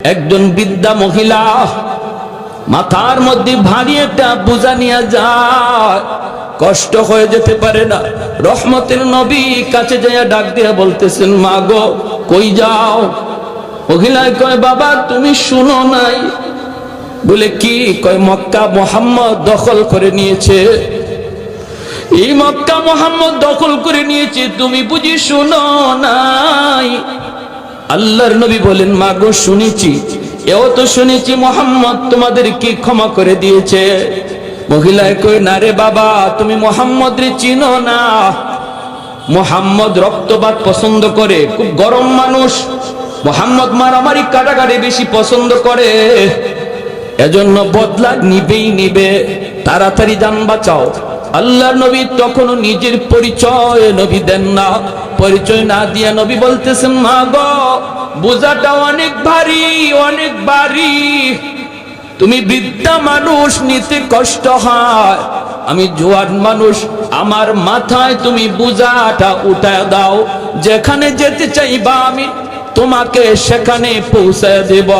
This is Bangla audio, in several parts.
একজন বৃদ্ধা মহিলা মাথার মধ্যে ভারী একটা বোঝা নিয়ে যায়, কষ্ট হয়ে যেতে পারে না। রহমতের নবী কাছে যাইয়া ডাক দিয়া বলতেছেন, মা গো কই যাও? মহিলায় কয়, বাবা তুমি শুনো নাই? বলে কি? কয় মক্কা মুহাম্মদ দখল করে নিয়েছে। এই মক্কা মুহাম্মদ দখল করে নিয়েছে, তুমি বুঝি শুনো নাই? আল্লাহর নবী বলেন, মা গো শুনেছি, এও তো শুনেছি মুহাম্মদ তোমাদেরকে ক্ষমা করে দিয়েছে। মহিলায় কই, না রে বাবা, তুমি মুহাম্মদ রে চিনো না। মুহাম্মদ রক্তপাত পছন্দ করে, খুব গরম মানুষ। মুহাম্মদ মারামারি কাটাকাটি বেশি পছন্দ করে, এজন্য বদলা নিবেই নিবে, তাড়াতাড়ি জান বাঁচাও। আল্লাহর নবী তখনও নিজের পরিচয় নবী দেন না। পরিচয় না দিয়া নবী বলতেছেন, মা গো বোঝাটা অনেক ভারী, অনেক ভারী। তুমি বৃদ্ধা মানুষ, নিতে কষ্ট হয়। আমি জোয়ান মানুষ, আমার মাথায় তুমি বোঝাটা উঠায় দাও। যেখানে যেতে চাইবা আমি তোমাকে সেখানে পৌঁছায় দেব।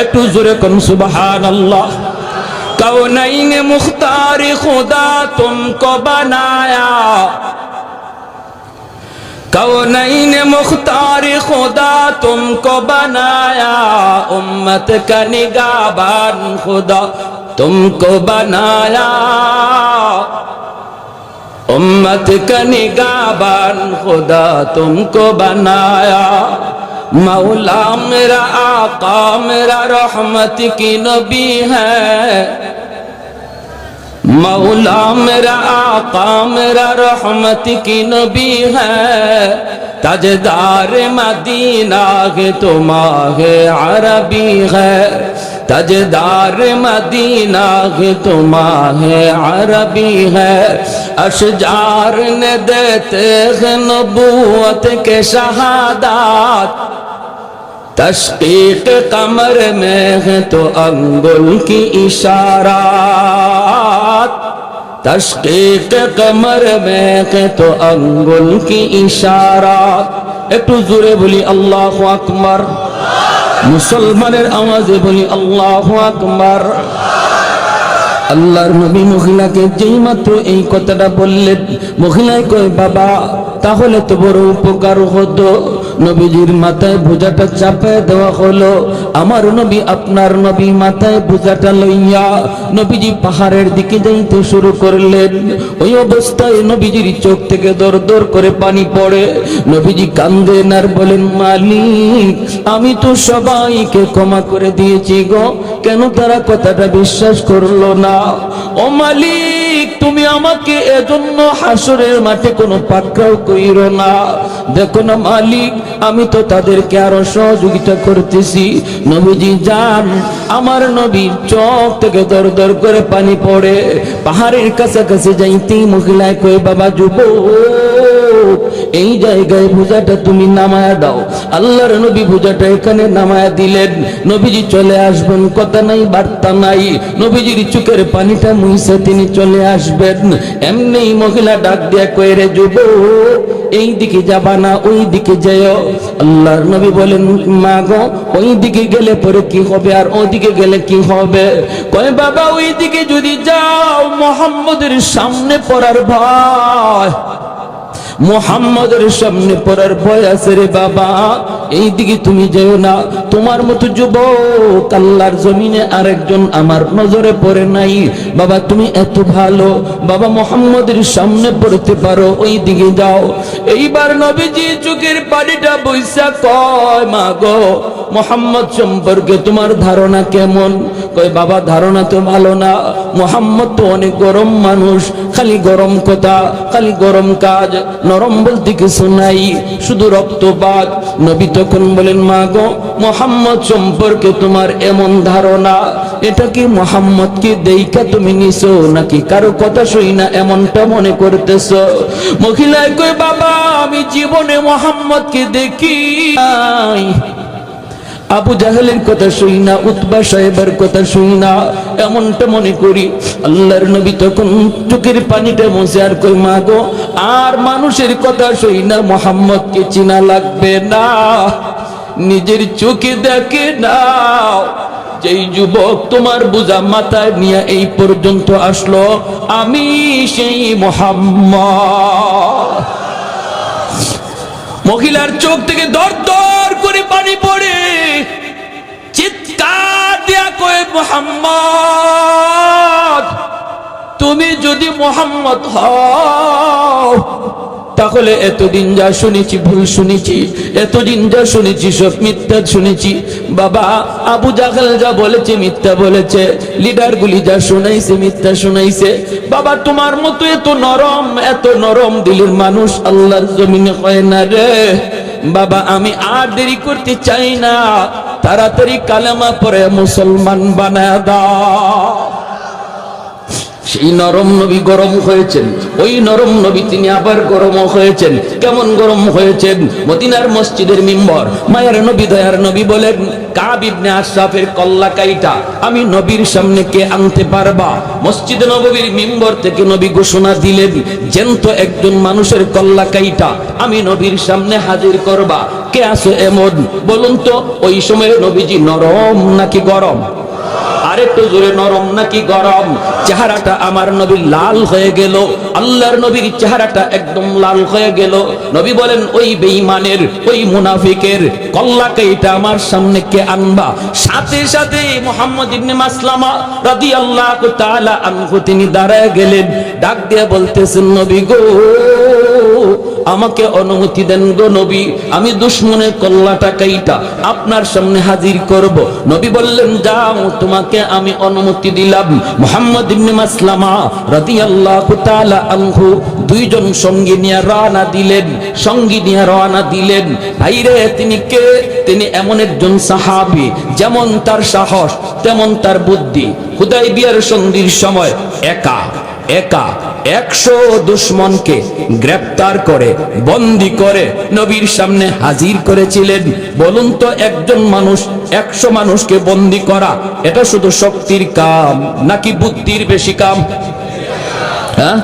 একটু জোরে কোন সুবহানাল্লাহ। कौनैन मुख्तार खुदा तुमको बनाया, कौनैन मुख्तार खुदा तुमको बनाया, उम्मत का निगाहबान खुदा तुमको बनाया, उम्मत का निगाहबान खुदा तुमको बनाया। मौला मेरा आका मेरा रहमत की नबी है, मौला मेरा आका मेरा रहमत की नबी है। ताजदार मदीना है तो माहे अरबी है, ताजदार मदीना है तो माहे अरबी है। अशजार ने देते हैं नबूवत के शहादात, तशकीक कमर में है तो अंगुल की इशारात, तशकीक कमर में है तो अंगुल की इशारात। একটু জোরে বলি আল্লাহু আকবার। মুসলমানের আওয়াজে বলি আল্লাহু আকবার। আল্লাহর নবী মহিলাকে যেই মাত্র এই কথাটা বললেন, মহিলায় কয়, বাবা তাহলে তো বড় উপকার হতো। নবীজির মাথায় বোঝাটা চাপায় দেওয়া হলো। আমার নবী আপনার নবী মাথায় বোঝাটা লইয়া নবীজি পাহাড়ের দিকে যাইতে শুরু করলেন। ওই অবস্থায় নবীজির চোখ থেকে দর দর করে পানি পড়ে। নবীজি কান্দেন আর বলেন, মালিক আমি তো সবাইকে ক্ষমা করে দিয়েছি গো, কেন তারা কথাটা বিশ্বাস করলো না? ও মালিক তুমি আমাকে এজন্য হাসরের মাঠে কোনো পাকড়াও কইরো না। দেখো না মালিক, আমি তো তাদেরকে আরো সহযোগিতা করতেছি। নবীজি যান, আমার নবীর চোখ থেকে দর দর করে পানি পড়ে। পাহাড়ের কাছাকাছি যাইতেই মহিলায় কই, বাবা যুবক এই জায়গায় বোঝাটা তুমি নামায়া দাও। আল্লাহর নবী বোঝাটা এখানে নামায়া দিলেন। নবীজি চলে আসবেন, কথা নাই বার্তা নাই। নবীজির চোখের পানিটা মুইছে তিনি চলে আসবেন। এমনি মহিলা ডাক দিয়া কয়, রে যুবক এই দিকে যাবা না, ওই দিকে যেও। আল্লাহর নবী বলেন, মা গো ওই দিকে গেলে পরে কি হবে, আর ওদিকে গেলে কি হবে? কয়, বাবা ওই দিকে যদি যাও মুহাম্মদের সামনে পড়ার ভয়, মুহাম্মদের সামনে পড়ার ভয় আছে রে বাবা, এই দিকে তুমি যেও না। তোমার মতো যুবক আল্লাহর জমিনে আরেকজন আমার নজরে পড়ে নাই। বাবা তুমি এত ভালো, বাবা মুহাম্মদের সামনে পড়তে পারো, ওই দিকে যাও। এইবার নবীজি চোখের পানিটা বইসা কয়, মা গো মুহাম্মদ সম্পর্কে তোমার ধারণা কেমন? কয়, বাবা ধারণা তো ভালো না, মুহাম্মদ তো অনেক গরম মানুষ, খালি গরম কথা, খালি গরম কাজ, নরম বলতে কিছু নাই, শুধু রক্তপাত। নবী তখন বলেন, মা গো মুহাম্মদ সম্পর্কে তোমার এমন ধারণা, এটা কি মুহাম্মদকে দেইখা তুমি নিছো নাকি কারো কথা শুই না এমনটা মনে করতেছো? মহিলায় কয়, বাবা আমি জীবনে মুহাম্মদকে দেখি নাই, আবু জাহেলের কথা শুই না, উতবা সাহেবের কথা শুই না, এমনটা মনে করি। আল্লাহর নবী তখন চোখের পানিটা মুছে আর কই, মা গো আর মানুষের কথা শুই না, মুহাম্মদকে চিনা লাগবে না। নিজের চোখে দেখে নাও। যেই যুবক তোমার বোঝা মাথায় নিয়ে এই পর্যন্ত আসলো, আমি সেই মুহাম্মদ। মহিলার চোখ থেকে দর দর করে পানি পড়ে, চিৎকার দিয়া কয়ে, মুহাম্মদ, তুমি যদি মুহাম্মদ হও তাহলে এতদিন যা শুনেছি ভুল শুনেছি, এতদিন যা শুনেছি সব মিথ্যা শুনেছি। বাবা, আবু জাহেল যা বলেছে মিথ্যা বলেছে, লিডারগুলি যা শুনাইছে মিথ্যা শুনাইছে। বাবা, তোমার মতো এত নরম দিলের মানুষ আল্লাহর জমিনে হয় না রে। বাবা, আমি আর দেরি করতে চাই না, তাড়াতাড়ি কালেমা পড়ে মুসলমান বানায় দাও। সেই নরম নবী গরম হয়েছেন, ওই নরম নবী তিনি আবার গরম হয়েছেন। কেমন গরম হয়েছেন? মদিনার মসজিদের মিম্বর, মায়ের নবী দয়ার নবী বলেন, কাব ইবনে আশরাফের কল্লা কাইটা আমি নবীর সামনে কে আনতে পারবা? মসজিদে নববীর মিম্বর থেকে নবী ঘোষণা দিলেন, জ্যান্ত একজন মানুষের কল্লা কাইটা আমি নবীর সামনে হাজির করবা। কে আছে এমন? বলুন তো, ওই সময় নবীজি নরম নাকি গরম? আরেকটু জোরে, নরম নাকি গরম? চেহারাটা আমার নবীর লাল হয়ে গেল, আল্লাহর নবীর চেহারাটা একদম লাল হয়ে গেল। নবী বলেন, ওই বেঈমানের, ওই মুনাফিকের কল্লা কাইটা আমার সামনে কে আনবা? সাথে সাথে মুহাম্মদ ইবনে মাসলামা রাদিয়াল্লাহু তাআলা আনহু তিনি দাঁড়ায় গেলেন, ডাক দিয়ে বলতেছেন, নবী গো, আমাকে অনুমতি দেন গো নবী, আমি দুশমনের কল্লাটা কাইটা আপনার সামনে হাজির করব। নবী বললেন, যাও, তোমাকে আমি অনুমতি দিলাম। মুহাম্মদ ইবনে মাসলামা রাদিয়াল্লাহু তাআলা আনহু দুইজন সঙ্গী নিয়ে রওনা দিলেন। ভাইরে, তিনি কে? তিনি এমন একজন সাহাবী, যেমন তার সাহস তেমন তার বুদ্ধি। হুদায়বিয়ার সন্ধির সময় একা 100 দুশমনকে গ্রেফতার করে বন্দী করে নবীর সামনে হাজির করেছিলেন। বলুন তো, একজন মানুষ 100 মানুষকে বন্দী করা, এটা শুধু শক্তির কাম নাকি বুদ্ধির বেশি কাম? হ্যাঁ,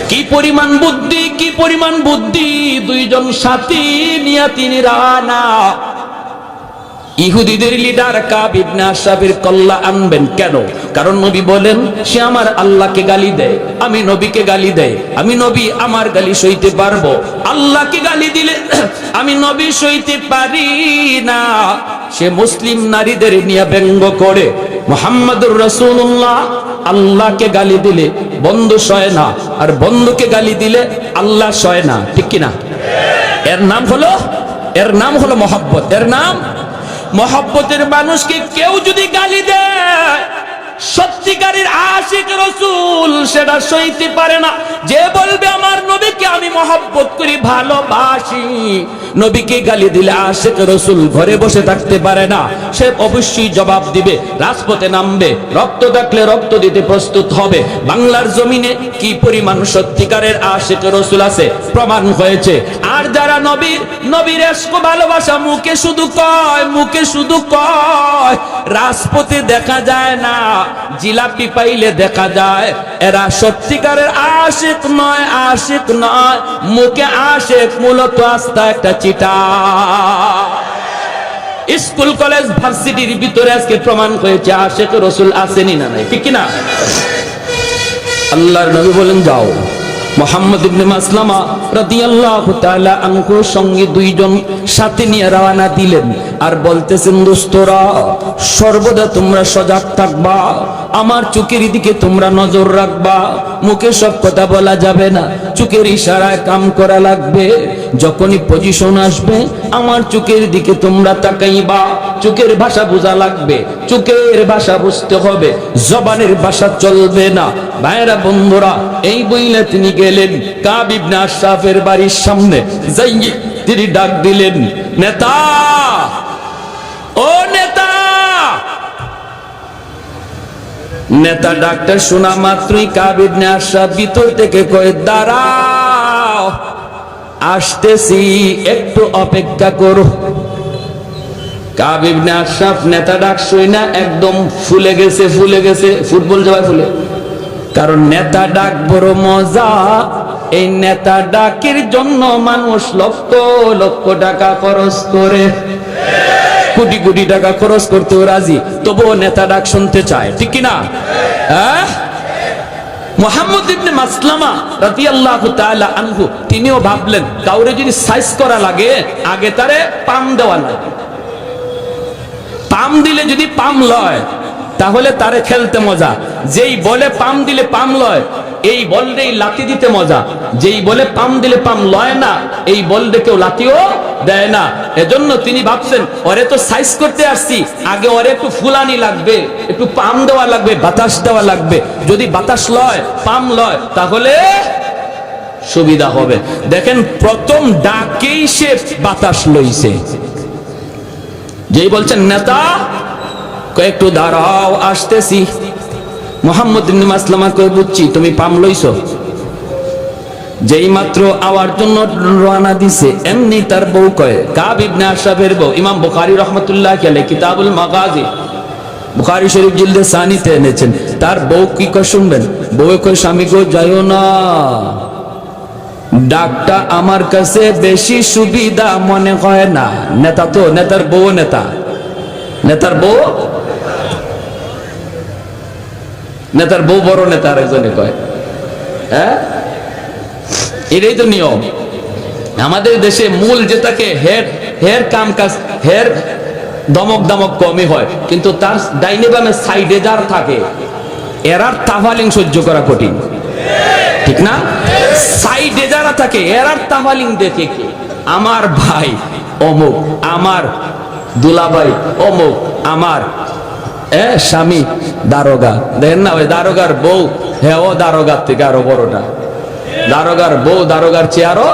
কি পরিমাণ বুদ্ধি, কি পরিমাণ বুদ্ধি! দুইজন সাথী নিয়ে তিনি রানা। ইহুদিদের লিডার কাব ইবনে আশরাফের কল্লা আনবেন কেন? কারণ নবী বলেন, সে আমার আল্লাহকে গালি দেয়, আমি নবীকে গালি দেয়, আমি নবী আমার গালি সইতে পারবো, আল্লাহকে গালি দিলে আমি নবী সইতে পারি না। সে মুসলিম নারীদের নিয়ে ব্যঙ্গ করে, মুহাম্মদুর রাসূলুল্লাহ আল্লাহকে গালি দিলে বন্ধু সয় না, আর বন্ধুকে গালি দিলে আল্লাহ সয় না, ঠিক কিনা? এর নাম হলো মহব্বত। এর নাম মহব্বতের মানুষকে কেউ যদি গালি দেয়, সত্যিকারের আশিক রাসূল সেটা সইতে পারে না। যে বলবে আমার নবীকে আমি মহব্বত করি, ভালোবাসি, নবীকে গালি দিলে আশিক রাসূল ঘরে বসে থাকতে পারে না, সে অবশ্যই জবাব দিবে, রাজপথে নামবে, রক্ত দেখলে রক্ত দিতে প্রস্তুত হবে। বাংলার জমিনে কি পরিমাণ সত্যিকারের আশিক রাসূল আছে প্রমাণ হয়েছে। আর যারা নবীর ইশক ভালোবাসা মুখে শুধু কয়, রাজপথে দেখা যায় না, জিলাপি পাইলে দেখা যায়, এরা সত্যিকারের আশিক নয়, মুখে আশিক, মূলত আস্থা একটা চিটা। স্কুল কলেজ ভার্সিটির ভিতরে আজকে প্রমাণ হয়েছে আশিক রাসূল আসেনি না নাই, ঠিক কিনা? আল্লাহর নবী বলেন, যাও। মুহাম্মদ ইবনে মাসলামা রাদিয়াল্লাহু তাআলা আনহু সঙ্গে দুইজন সাথে নিয়ে রওনা দিলেন, আর বলতেছেন, দোস্তরা, সর্বদা তোমরা সজাগ থাকবা, আমার চোখের দিকে তোমরা নজর রাখবা, মুখে সব কথা বলা যাবে না, চোখের ইশারায় কাম করা লাগবে। যখনই পজিশন আসবে আমার চোখের দিকে তোমরা তাকাইবা, চোখের ভাষা বোঝা লাগবে, চোখের ভাষা বুঝতে হবে, জবানের ভাষা চলবে না। ভাইরা বন্ধুরা, এই বইলে তিনি গেলেন কাব ইবনে আশরাফের বাড়ির সামনে, যাই তিনি ডাক দিলেন, নেতা, ও নেতা! নেতা ডাক্তার শোনা মাত্রই কাব ইবনে আশরাফ ভিতর থেকে কয়, দাঁড়াও, আসতেছি, একটু অপেক্ষা করো। কাব ইবনে আশরাফ নেতা ডাক শুনে একদম ফুলে গেছে, ফুটবল জবাই ফুলে। কারণ নেতা ডাক বড় মজা, এই নেতা ডাকের জন্য মানুষ লক্ষ লক্ষ টাকা খরচ করে। কোটি কোটি টাকা খরচ করতেও রাজি, তবুও নেতা ডাক শুনতে চায়, ঠিক কিনা? হ্যাঁ, মুহাম্মদ ইবনে মাসলামা রাদিয়াল্লাহু তাআলা আনহু তিনিও ভাবলেন কাউরে যদি সাইজ করা লাগে আগে তারে পাম দেওয়া লাগে, পাম দিলে যদি পাম লয় তাহলে তারে খেলতে মজা, যেই বলে পাম দিলে পাম লয় এই বলটাই লাথি দিতে মজা, যেই বলে পাম দিলে পাম লয় না এই বলটা কেউ লাথিও দেয় না। এজন্য তিনি ভাবছেন ওরে তো সাইজ করতে আসছি, আগে ওরে একটু ফুলানি লাগবে, একটু পাম দেওয়া লাগবে, বাতাস দেওয়া লাগবে, যদি বাতাস লয় পাম লয় তাহলে সুবিধা হবে। দেখেন প্রথম ডাকেই সে বাতাস লইছে, যেই বলছেন নেতা একটু দাঁড়াও আসতেছি, মুহাম্মদ ইবনে মাসলামা কই বুঝছি তুমি পাম লইছো, যেই মাত্র আওয়ার জন্য রওনা দিছে এমনি তার বউ কয়, কাব ইবনে আশরাফের বউ, ইমাম বুখারী রাহমাতুল্লাহ আলাইহি কিতাবুল মাগাজি বুখারী শরীফ জিলদে সানিতে এনেছেন, তার বউ কি কয় শুনবেন, বউ কয় স্বামী গো যাইও না, ডাকটা আমার কাছে বেশি সুবিধা মনে হয় না। নেতা তো, নেতার বউ নেতা, নেতার বউ, নেতার বউ বড় নেতা আরেকজনে কয়, হ্যাঁ এটাই তো নিয়ম আমাদের দেশে। মূল যেটাকে হের হের কাম কাজ, হের দমক দমক কমই হয়, কিন্তু তার ডাইনে বামে সাইডে যার থাকে এরার তাফালিং সহ্য করা কঠিন, ঠিক না? সাইডে যারা থাকে এরার তাফালিং দেখে কি আমার ভাই অমুক, আমার দুলাভাই অমুক, আমার স্বামী দারোগা, দেখেন না ওই দারোগার বউ, হ্যাঁ ও দারোগার থেকে আরো বড়টা, দারোগার বউ দারোগার চেয়ে আরো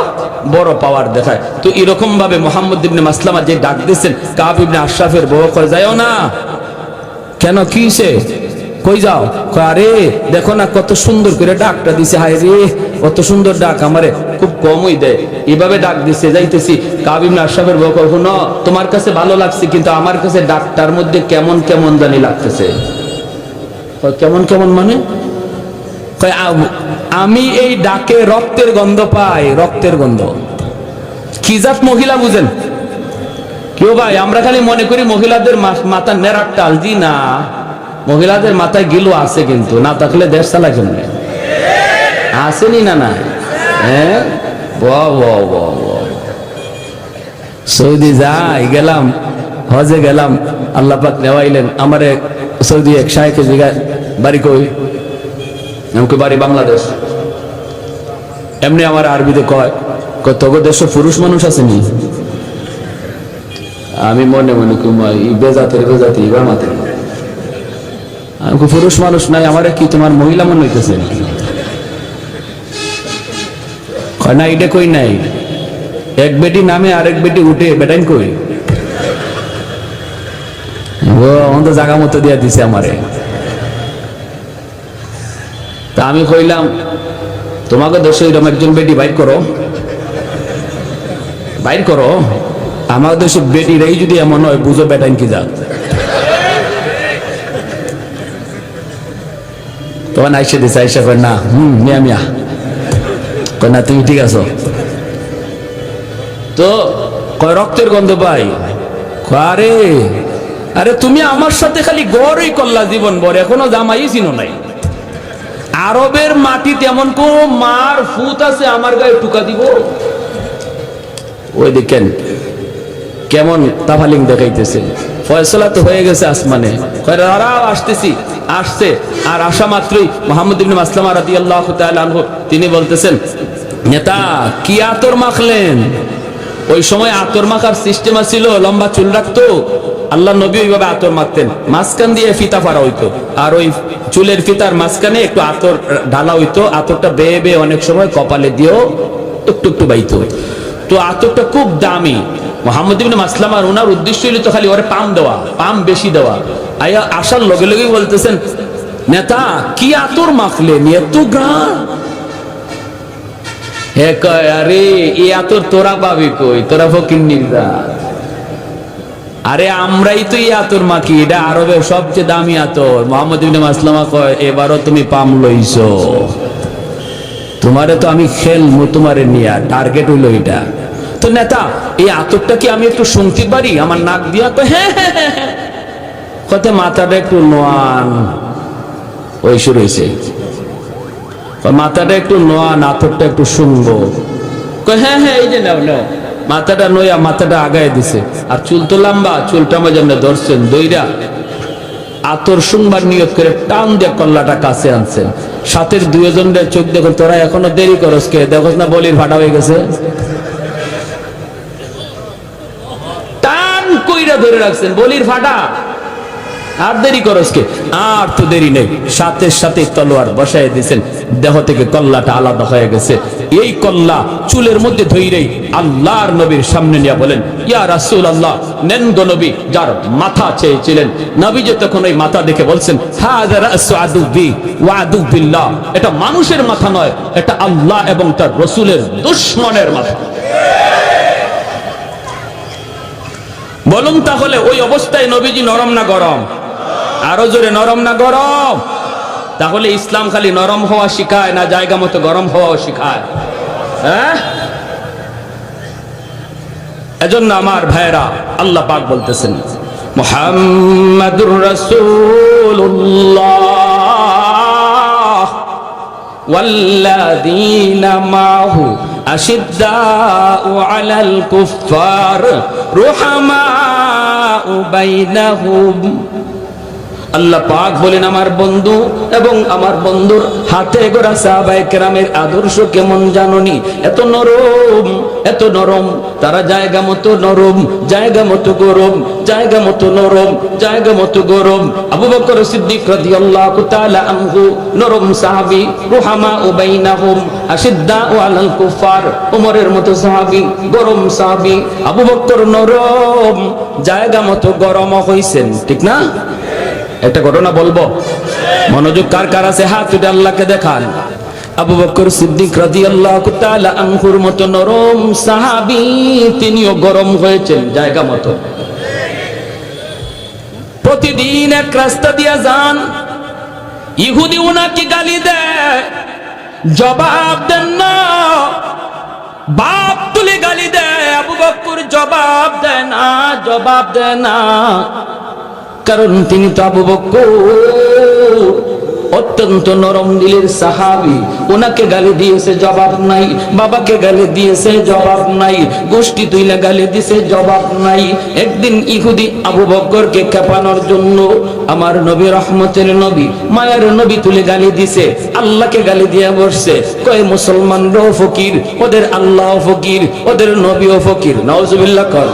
বড় পাওয়ার দেখায়। তো এরকম ভাবে মুহাম্মদ ইবনে মাসলামা যে ডাক দিয়েছেন কাব ইবনে আশরাফের বউ কয় যাও না, কেন কিসে, কই যাও, আরে দেখো না কত সুন্দর করে ডাকটা দিছে, হায় রে কত সুন্দর ডাক, আমারে খুব কমই দেয়, এভাবে ডাক দিছে যাইতেছি। কাব ইবনে আশরাফের বউ কয় শুনো তোমার কাছে ভালো লাগছে কিন্তু আমার কাছে ডাকটার মধ্যে কেমন কেমন জানি লাগতেছে। কেমন কেমন মানে, আমি এই ডাকে রক্তের গন্ধ পাই, রক্তের গন্ধ। কি জাত মহিলা বুঝেন কেউ ভাই? আমরা খালি মনে করি মহিলাদের মাথা নেড়ার টাল, জি না, মহিলাদের মাথায় গিলো আছে, কিন্তু না থাকলে দেশ চালা কেমনে, আসেনি না না? হ্যাঁ সৌদি যাই গেলাম, হজে গেলাম, আল্লাহ পাক নেওয়াইলেন আমারে সৌদি এক শায়েখের জায়গায়, বাড়ি কই, আমাকে বাড়ি বাংলাদেশ। এমনি আমার আরবিতে কয় তোর দেশে পুরুষ মানুষ আসেনি? আমি মনে মনে কুমাই বেজাতের বেজাতি বামাতে, আমাকে পুরুষ মানুষ নাই, আমারে কি তোমার মহিলা মনে হইতেছে? কয় না এটা কই নাই, এক বেটি নামে আরেক বেটি উঠে বেটাইন কই, ও আমাদের জায়গা মতো দিয়া দিছে আমারে। তা আমি কইলাম তোমাকে দেশে এরকম একজন বেটি বাইর করো, বাইর করো, আমার দেশে বেটিরাই যদি এমন হয় বুঝো বেটাইন কি যা। তখন আইসে দিছে, আইসা কয় না মিয়া মিয়া, কয় না তুমি ঠিক আছো তো, কয় রক্তের গন্ধ পাই, আরে আরে তুমি আমার সাথে খালি গড়ই করলা জীবন ভর, এখনো জামাই চিনো নাই। আরবের মাটিতে এমন কোন মার ফুত আছে আমার গায়ে টুকা দিব? ওই দেখেন কেমন তাফালিং দেখাইতেছে। ফয়সালা তো হয়ে গেছে আসমানে, আসতেছি, আসছে, আর আসা মাত্রই মুহাম্মদ ইবনে মাসলামা রাদিয়াল্লাহু তাআলা আনহু তিনি বলতেছেন নেতা কি আতর মাখলেন? ওই সময় আতর মাখার সিস্টেম ছিল, লম্বা চুল রাখতো, আল্লাহ নবী ওইভাবে আতর মাখতেন, মাঝখান দিয়ে ফিতা ফাড়া হইতো, আর ওই চুলের ফিতার মাঝখানে একটু আতর ঢালা হইতো, আতরটা বেয়ে বেয়ে অনেক সময় কপালে দিয়েও একটু একটু বাইতো। তো আতরটা খুব দামি। মুহাম্মদ ইবনে মাসলামার ওনার উদ্দেশ্য হইল তো খালি ওরে পাম দেওয়া, পাম বেশি দেওয়া। আয়া আসার লগে লগে বলতেছেন নেতা কি আতর মাখলেন, এত গ্রাম? হে কয় আরে এই আতর তোরা পাবি কই, তোরা ফকিন্নির জাত। আরে আমরাই তো এই আতর মাখি, এটা আরবের সবচেয়ে দামি আতর। মুহাম্মদ ইবনে মাসলামা কয় এবারও তুমি পাম লইছো, তোমারে তো আমি খেলবো, তোমারে নিয়া টার্গেট হইলো এটা। তো নেতা, এই আতরটা কি আমি একটু শুনতে পারি? আমার নাক দিয়া কয় হ্যাঁ হ্যাঁ হ্যাঁ, কত মাথাটা একটু নোয়ান। ওই শুরু হয়েছে, মাথাটা একটু নোয়ান, আতরটা একটু শুনবো। কয় হ্যাঁ হ্যাঁ, এই যে নাও নাও। মাথাটা নয়া মাথাটা আগায় দিছে, আর চুল তো লম্বা, চুলটা মাঝে ধরছেন দইরা আতর শুনবার নিয়ত করে টান দিয়ে কল্লাটা কাছে আনছেন। সাথের দুজনের চোখ দেখুন, তোরা এখনো দেরি করস কে? দেখোস না বলির ফাটা হয়ে গেছে? টান কইরা ধরে রাখছেন, বলির ফাটা, আর দেরি করস কে? আর তো দেরি নেই, সাথে সাথে তলোয়ার বসায় দিয়েছেন, দেহ থেকে কল্লাটা আলাদা হয়ে গেছে। এই কল্লা চুলের মধ্যে ধইরেই আল্লাহর নবীর সামনে নিয়ে বলেন, ইয়া রাসূলুল্লাহ, নেন গো নবী। যার মাথা চেয়েছিলেন, নবী যে তখন ওই মাথা দেখে বলছেন, হাযা রাসু আদুবি ওয়া আদুবিল্লাহ, এটা মানুষের মাথা নয়, এটা আল্লাহ এবং তার রাসূলের দুশমনের মাথা। বলুন তাহলে ওই অবস্থায় নবীজি নরম না গরম? আরো জোরে, নরম না গরম? তাহলে ইসলাম খালি নরম হওয়া শিখায় না জায়গা মতো গরম হওয়াও শিখায়? হ্যাঁ, এজন্য আমার ভাইরা, আল্লাহ পাক বলতেছেন, মুহাম্মাদুর রাসূলুল্লাহ ওয়াল্লাযীনা মাহু আশিদ্দাউ আলাল কুফফার রুহামাউ বাইনাহুম। আল্লাহ পাক বলেন, আমার বন্ধু এবং আমার বন্ধুর হাতে গড়া সাহাবায়ে কেরামের আদর্শ কেমন জাননি? এত নরম, এত নরম, তারা জায়গা মতো নরম, জায়গা মতো গরম, জায়গা মতো নরম, জায়গা মতো গরম। আবু বকর সিদ্দিক রাদিয়াল্লাহু তাআলা আনহু নরম সাহাবী, রুহামাউ বাইনাহুম আশিদ্দাউ আলাল কুফার। ওমরের মতো সাহাবী, গরম সাহাবী। আবু বকর নরম, জায়গা মতো গরম হইছেন, ঠিক না? একটা ঘটনা বলবো, মনোযোগ কার কার আছে হাত তুলে আল্লাহকে দেখান। আবু বকর সিদ্দিক রাদিয়াল্লাহু তাআলা আনহুর মতো নরম সাহাবী, তিনিও গরম হয়েছেন জায়গা মতো। প্রতিদিন এক রাস্তা দিয়া যান, ইহুদি উনাকে গালি দেয়, জবাব দেন না, বাপ তুলে গালি দেয়, আবু বকর জবাব দেয় না, জবাব দেয় না, কারণ তিনি তো আবু বকর অত্যন্ত নরম দিলের সাহাবী। ওনাকে গালি দিয়েছে, জবাব নাই। বাবাকে গালি দিয়েছে, জবাব নাই। গোষ্ঠী তুইলা গালি দিয়েছে, জবাব নাই। একদিন ইহুদি আবু বকরকে খেপানোর জন্য আমার নবী, রহমতের নবী, মায়ার নবী তুলে গালি দিছে, আল্লাহকে গালি দিয়ে বসছে। কয় মুসলমানরাও ফকির, ওদের আল্লাহ ফকির, ওদের নবীও ফকির। নাউজুবিল্লাহ কর।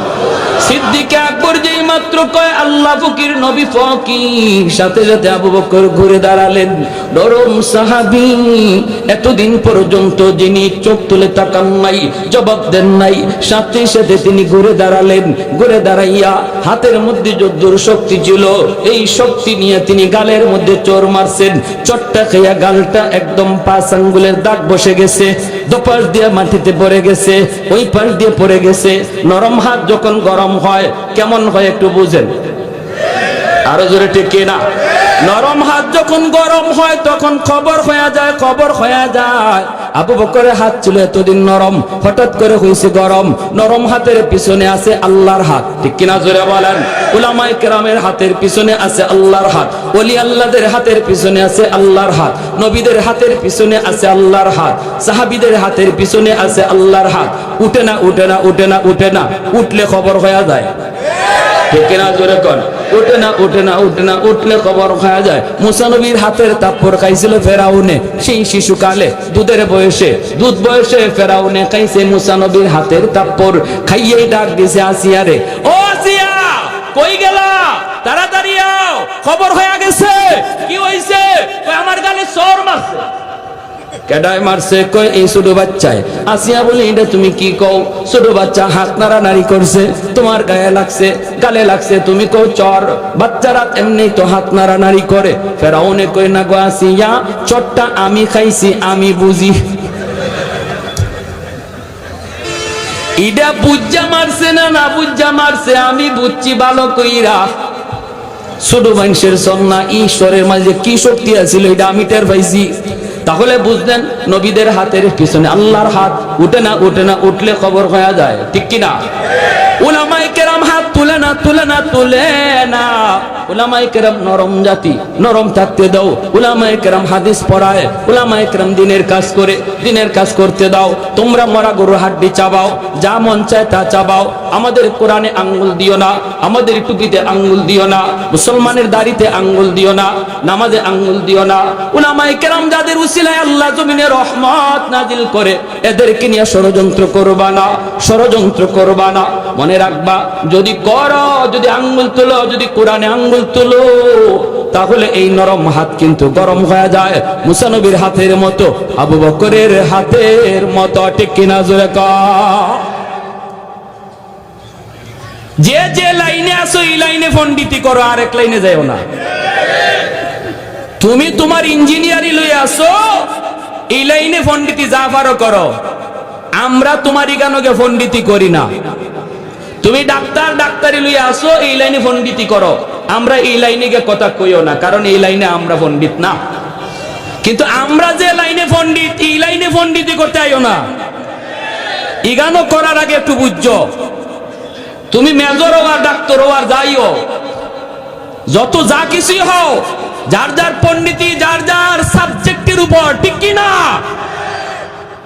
সিদ্দিক আকবর যেই মাত্র কয় আল্লাহ ফকির, নবী ফকির, সাথে সাথে আবু বকর ঘুরে দাঁড়ালেন। নরম সাহাবী, এতদিন পর্যন্ত যিনি চোখ তুলে তাকান নাই, জবাব দেন নাই, সাথে সাথে তিনি ঘুরে দাঁড়ালেন। ঘুরে দাঁড়াইয়া হাতের মধ্যে যদ্দুর শক্তি ছিল, এই শক্তি নিয়ে তিনি গালের মধ্যে চোর মারছেন। চটটা খেয়া গালটা একদম 5 আঙ্গুলের দাগ বসে গেছে, দুপাশ দিয়ে মাটিতে পড়ে গেছে, ওই পাশ দিয়ে পড়ে গেছে। নরম হাত যখন গরম হয় কেমন হয় একটু বুঝেন? আরো জোরে ঠিক না? নরম হাত যখন গরম হয় তখন খবর হয়ে যায়, খবর হয়ে যায়। আবু বকরের হাত ছিল এতদিন নরম, হঠাৎ করে হয়েছে গরম। নরম হাতের পিছনে আছে আল্লাহর হাত, ঠিক কিনা জোরে বলেন? উলামায়ে কেরামের হাতের পিছনে আছে আল্লাহর হাত, ওলি আল্লাহদের হাতের পিছনে আছে আল্লাহর হাত, নবীদের হাতের পিছনে আছে আল্লাহর হাত, সাহাবীদের হাতের পিছনে আছে আল্লাহর হাত। উঠে না, উঠে না, উঠে না, উঠে না, উঠলে খবর হয়ে যায়, ঠিক না জোরে কোন? উঠে না, উঠে না, উঠে না, উঠলে খবর খাওয়া যায়। মুসা নবীর হাতের তাপ্পর খাইছিল ফেরাউনে, সেই শিশুকালে দুধের বয়সে, দুধ বয়সে ফেরাউনে খাইছে মুসা নবীর হাতের তাপ্পর। খাইয়েই ডাক দিছে আসিয়া রে, ও আসিয়া কই গেলা, তাড়াতাড়ি আও, খবর হয়ে গেছে। কি হইছে? আমার গালে চোর মারছে। কেডায় মারছে? কয় এই ছোট বাচ্চায়। আসিয়া বলে, এটা তুমি কি কও? ছোট বাচ্চা হাত নাড়ানাড়ি করছে, তোমার গায়ে লাগছে, গালে লাগছে, তুমি কও চর। বাচ্চারা এমনি তো হাত নাড়ানাড়ি করে। ফেরাউনে কই, না গো আসিয়া, চটটা আমি খাইছি, আমি বুঝি। ইডা বুজ্জা মারছে না না বুজ্জা মারছে আমি বুঝছি ভালো কইরা। ছোট মানুষের সন্না ঈশ্বরের মাঝে কি শক্তি আছিল এটা আমি টের পাইছি। তাহলে বুঝলেন নবীদের হাতের পিছনে আল্লাহর হাত উঠে না, উঠে না, উঠলে খবর হয়ে যায়, ঠিক কিনা? উলামায়ে কেরাম হাত তুলে না, তুলে না, তুলে না। উলামায়ে কেরাম নরম জাতি, নরম থাকতে দাও। উলামায়ে কেরাম হাদিস পড়ায়, উলামায়ে কেরাম দিনের কাজ করে, দিনের কাজ করতে দাও। তোমরা মরা গরুর হাড্ডি চাবাও, যা মন চায় তা চাবাও। আমাদের কোরআনে আঙ্গুল দিও না, আমাদের টুপিতে আঙ্গুল দিও না, মুসলমানের দাড়িতে আঙ্গুল দিও না, নামাজে আঙ্গুল দিও না। উলামায়ে কেরাম যাদের উসিলায় আল্লাহ জমিনে রহমত নাজিল করে, এদেরকে নিয়ে ষড়যন্ত্র করবা না, ষড়যন্ত্র করবা না। মনে রাখবা, যদি করো, যদি আঙ্গুল তুলো, যদি কোরআনে আঙ্গুল তুলো, তাহলে এই নরম হাত কিন্তু গরম হয়ে যায় মুসা নবীর হাতের মতো, আবু বকরের হাতের মতো, ঠিক কিনা? জোরে কও। যে যে লাইনে আসো এই লাইনে পণ্ডিতি করো, আরেক লাইনে যাও না। তুমি তোমার ইঞ্জিনিয়ারি লইয়া আসো, এই লাইনে পণ্ডিতি যা পারো করো। আমরা তোমার ইগানোকে পণ্ডিতি করি না। তুমি ডাক্তার, ডাক্তারি লইয়া আসো, এই লাইনে পণ্ডিতি করো। আমরা এই লাইনে গিয়ে কথা কইও না, কারণ এই লাইনে আমরা পণ্ডিত না। কিন্তু আমরা যে লাইনে পণ্ডিত, এই লাইনে পণ্ডিতি করতে আইও না। ইগানো করার আগে একটু বুঝছো, তুমি মেজর হও আর ডাক্তার হও আর যাইও, যত যা কিছুই হও, যার যার পণ্ডিতি যার যার সাবজেক্টের উপর, ঠিক কি না?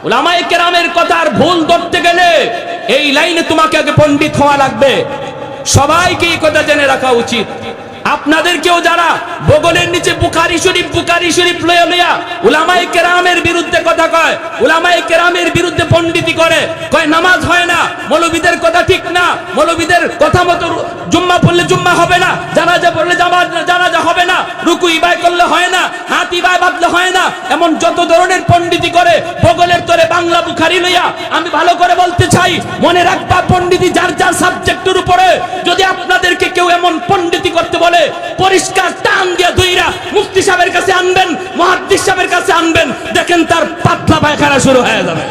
উলামায়ে কেরামের কথার ভুল ধরতে গেলে এই লাইনে তোমাকে আগে পণ্ডিত হওয়া লাগবে। সবাইকে এই কথা জেনে রাখা উচিত। আপনাদেরকেও যারা বগলের নিচে বুখারী শরীফ লইয়া লইয়া উলামায়ে কেরামের বিরুদ্ধে কথা কয়, উলামায়ে কেরামের বিরুদ্ধে পণ্ডিতি করে, কয় নামাজ হয় না, মৌলবীদের কথা ঠিক না, মৌলবীদের কথা মতো জুম্মা পড়লে জুম্মা হবে না, জানাজা পড়লে জানাজা হবে না, রুকু ইবাই করলে হয় না, হাত ইবাই বাঁধলে হয় না, এমন যত ধরনের পণ্ডিতি করে বগলের তরে বাংলা বুখারী লইয়া। আমি ভালো করে বলতে চাই, মনে রাখবা, পণ্ডিতি যার যার সাবজেক্টের উপরে। যদি আপনাদেরকে কেউ এমন পণ্ডিতি করতে বলে, পরিষ্কার টান দিয়ে দুইরা মুফতি সাহেবের কাছে আনবেন, মুহাদ্দিস সাহেবের কাছে আনবেন, দেখেন তার পাতলা পায়খানা শুরু হয়ে যাবে।